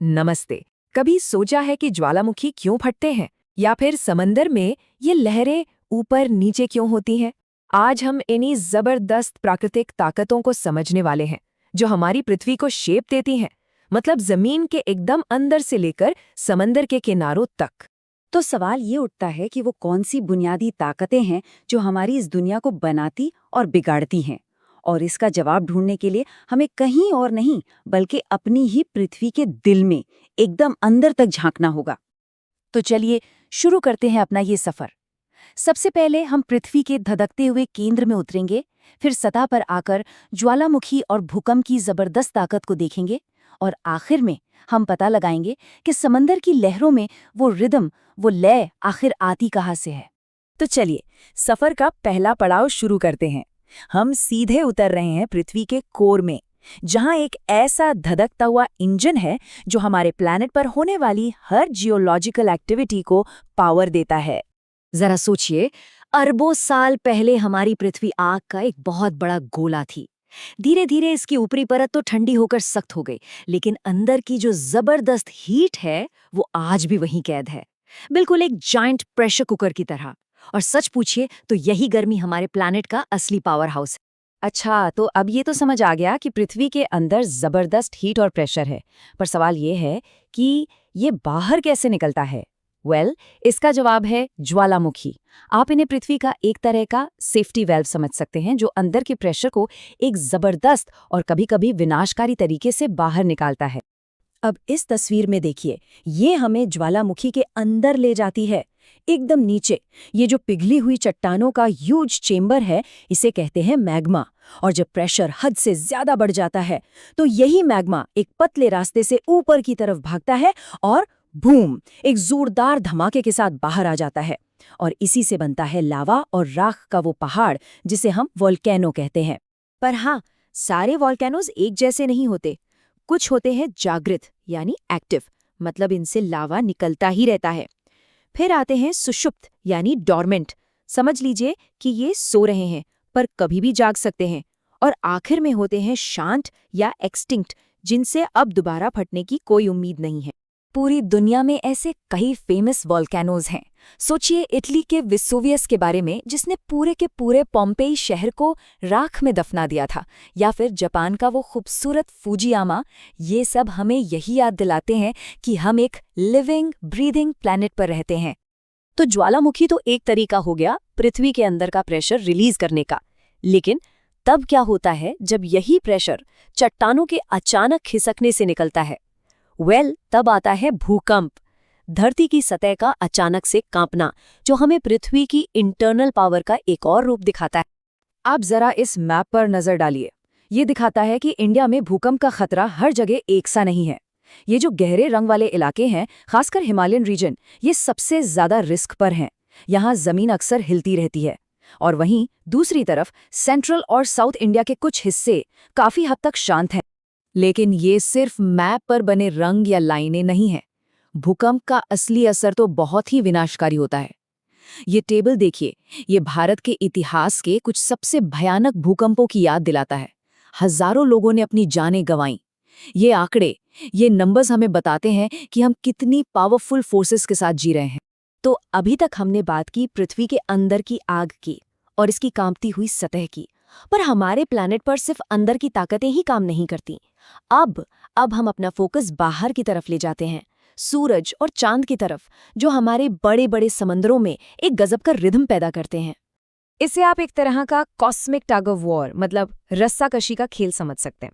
नमस्ते। कभी सोचा है कि ज्वालामुखी क्यों फटते हैं या फिर समंदर में ये लहरें ऊपर नीचे क्यों होती हैं? आज हम इन्हीं जबरदस्त प्राकृतिक ताकतों को समझने वाले हैं जो हमारी पृथ्वी को शेप देती हैं, मतलब जमीन के एकदम अंदर से लेकर समंदर के किनारों तक। तो सवाल ये उठता है कि वो कौन सी बुनियादी ताकतें हैं जो हमारी इस दुनिया को बनाती और बिगाड़ती हैं। और इसका जवाब ढूंढने के लिए हमें कहीं और नहीं बल्कि अपनी ही पृथ्वी के दिल में एकदम अंदर तक झांकना होगा। तो चलिए शुरू करते हैं अपना ये सफर। सबसे पहले हम पृथ्वी के धधकते हुए केंद्र में उतरेंगे, फिर सतह पर आकर ज्वालामुखी और भूकंप की जबरदस्त ताकत को देखेंगे और आखिर में हम पता लगाएंगे कि समंदर की लहरों में वो रिदम, वो लय आखिर आती कहाँ से है। तो चलिए सफर का पहला पड़ाव शुरू करते हैं। हम सीधे उतर रहे हैं पृथ्वी के कोर में, जहां एक ऐसा धधकता हुआ इंजन है जो हमारे प्लैनेट पर होने वाली हर जियोलॉजिकल एक्टिविटी को पावर देता है। जरा सोचिए, अरबों साल पहले हमारी पृथ्वी आग का एक बहुत बड़ा गोला थी। धीरे धीरे इसकी ऊपरी परत तो ठंडी होकर सख्त हो गई, लेकिन अंदर की जो जबरदस्त हीट है वो आज भी वहीं कैद है, बिल्कुल एक जायंट प्रेशर कुकर की तरह। और सच पूछिए तो यही गर्मी हमारे प्लैनेट का असली पावर हाउस है। अच्छा, तो अब ये तो समझ आ गया कि पृथ्वी के अंदर जबरदस्त हीट और प्रेशर है, पर सवाल ये है कि ये बाहर कैसे निकलता है? इसका जवाब है ज्वालामुखी। आप इन्हें पृथ्वी का एक तरह का सेफ्टी वेल्व समझ सकते हैं, जो अंदर के प्रेशर को एक जबरदस्त और कभी-कभी विनाशकारी तरीके से बाहर निकालता है। अब इस तस्वीर में देखिए, ये हमें ज्वालामुखी के अंदर ले जाती है, एकदम नीचे। ये जो पिघली हुई चट्टानों का ह्यूज चेंबर है, इसे कहते हैं मैग्मा। और जब प्रेशर हद से ज्यादा बढ़ जाता है तो यही मैग्मा एक पतले रास्ते से ऊपर की तरफ भागता है और बूम, एक जोरदार धमाके के साथ बाहर आ जाता है। और इसी से बनता है लावा और राख का वो पहाड़ जिसे हम वोल्केनो कहते हैं। पर हाँ, सारे वोल्केनोज एक जैसे नहीं होते। कुछ होते हैं जागृत यानी एक्टिव, मतलब इनसे लावा निकलता ही रहता है। फिर आते हैं सुषुप्त यानी डॉर्मेंट, समझ लीजिए कि ये सो रहे हैं पर कभी भी जाग सकते हैं। और आखिर में होते हैं शांत या एक्सटिंक्ट, जिनसे अब दोबारा फटने की कोई उम्मीद नहीं है। पूरी दुनिया में ऐसे कई फेमस वोल्केनोज हैं। सोचिए इटली के विसुवियस के बारे में, जिसने पूरे के पूरे पोम्पेई शहर को राख में दफना दिया था, या फिर जापान का वो खूबसूरत फूजियामा। ये सब हमें यही याद दिलाते हैं कि हम एक लिविंग ब्रीदिंग प्लैनेट पर रहते हैं। तो ज्वालामुखी तो एक तरीका हो गया पृथ्वी के अंदर का प्रेशर रिलीज करने का, लेकिन तब क्या होता है जब यही प्रेशर चट्टानों के अचानक खिसकने से निकलता है? तब आता है भूकंप, धरती की सतह का अचानक से कांपना, जो हमें पृथ्वी की इंटरनल पावर का एक और रूप दिखाता है। आप जरा इस मैप पर नजर डालिए। ये दिखाता है कि इंडिया में भूकंप का खतरा हर जगह एक सा नहीं है। ये जो गहरे रंग वाले इलाके हैं, खासकर हिमालयन रीजन, ये सबसे ज्यादा रिस्क पर हैं। यहाँ जमीन अक्सर हिलती रहती है। और वहीं दूसरी तरफ सेंट्रल और साउथ इंडिया के कुछ हिस्से काफी हद तक शांत हैं। लेकिन ये सिर्फ मैप पर बने रंग या लाइनें नहीं हैं। भूकंप का असली असर तो बहुत ही विनाशकारी होता है। ये टेबल देखिए, ये भारत के इतिहास के कुछ सबसे भयानक भूकंपों की याद दिलाता है। हजारों लोगों ने अपनी जानें गंवाईं। ये आंकड़े, ये नंबर्स हमें बताते हैं कि हम कितनी पावरफुल फोर्सेस के साथ जी रहे हैं। तो अभी तक हमने बात की पृथ्वी के अंदर की आग की और इसकी कांपती हुई सतह की, पर हमारे प्लैनेट पर सिर्फ अंदर की ताकतें ही काम नहीं करती। अब हम अपना फोकस बाहर की तरफ ले जाते हैं, सूरज और चांद की तरफ, जो हमारे बड़े बड़े समंदरों में एक गजब का रिदम पैदा करते हैं। इसे आप एक तरह का कॉस्मिक टग ऑफ वॉर, मतलब रस्साकशी का खेल समझ सकते हैं।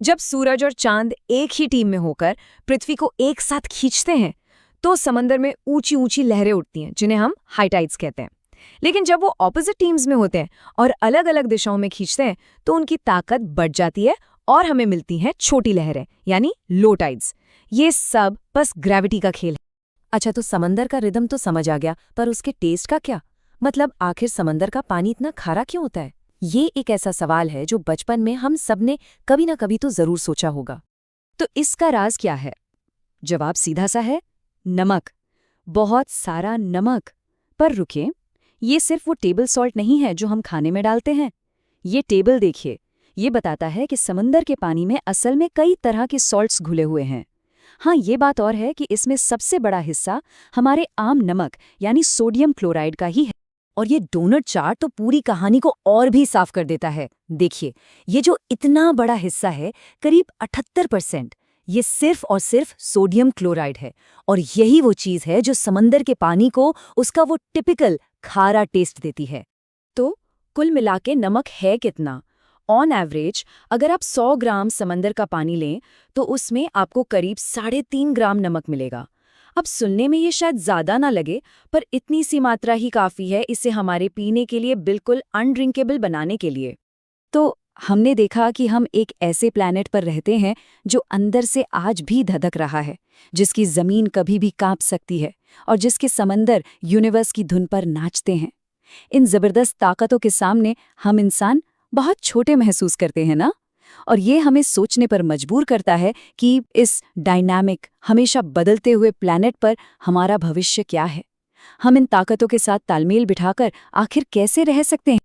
जब सूरज और चांद एक ही टीम में होकर पृथ्वी को एक साथ खींचते हैं तो समंदर में ऊंची ऊंची लहरें उठती हैं, जिन्हें हम हाई टाइड्स कहते हैं। लेकिन जब वो ऑपोजिट टीम्स में होते हैं और अलग अलग दिशाओं में खींचते हैं तो उनकी ताकत बढ़ जाती है और हमें मिलती हैं छोटी लहरें, यानी लो टाइड्स। ये सब बस ग्रेविटी का खेल है। अच्छा, तो समंदर का रिदम तो समझ आ गया, पर उसके टेस्ट का क्या? मतलब आखिर समंदर का पानी इतना खारा क्यों होता है? ये एक ऐसा सवाल है जो बचपन में हम सबने कभी ना कभी तो जरूर सोचा होगा। तो इसका राज क्या है? जवाब सीधा सा है, नमक। बहुत सारा नमक। पर रुकिए, ये सिर्फ वो टेबल सॉल्ट नहीं है जो हम खाने में डालते हैं। ये टेबल देखिए, ये बताता है कि समंदर के पानी में असल में कई तरह के सॉल्ट्स घुले हुए हैं। हाँ, ये बात और है कि इसमें सबसे बड़ा हिस्सा हमारे आम नमक यानी सोडियम क्लोराइड का ही है। और ये डोनट चार्ट तो पूरी कहानी को और भी साफ कर देता है। देखिए, ये जो इतना बड़ा हिस्सा है, करीब 78%, ये सिर्फ और सिर्फ सोडियम क्लोराइड है। और यही वो चीज़ है जो समंदर के पानी को उसका वो टिपिकल खारा टेस्ट देती है। तो कुल मिलाके नमक है कितना? ऑन एवरेज अगर आप 100 ग्राम समंदर का पानी लें तो उसमें आपको करीब 3.5 ग्राम नमक मिलेगा। अब सुनने में ये शायद ज़्यादा ना लगे, पर इतनी सी मात्रा ही काफ़ी है इसे हमारे पीने के लिए बिल्कुल अनड्रिंकेबल बनाने के लिए। तो हमने देखा कि हम एक ऐसे प्लैनेट पर रहते हैं जो अंदर से आज भी धधक रहा है, जिसकी जमीन कभी भी कांप सकती है और जिसके समंदर यूनिवर्स की धुन पर नाचते हैं। इन जबरदस्त ताकतों के सामने हम इंसान बहुत छोटे महसूस करते हैं ना? और ये हमें सोचने पर मजबूर करता है कि इस डायनामिक, हमेशा बदलते हुए प्लैनेट पर हमारा भविष्य क्या है। हम इन ताकतों के साथ तालमेल बिठाकर आखिर कैसे रह सकते हैं?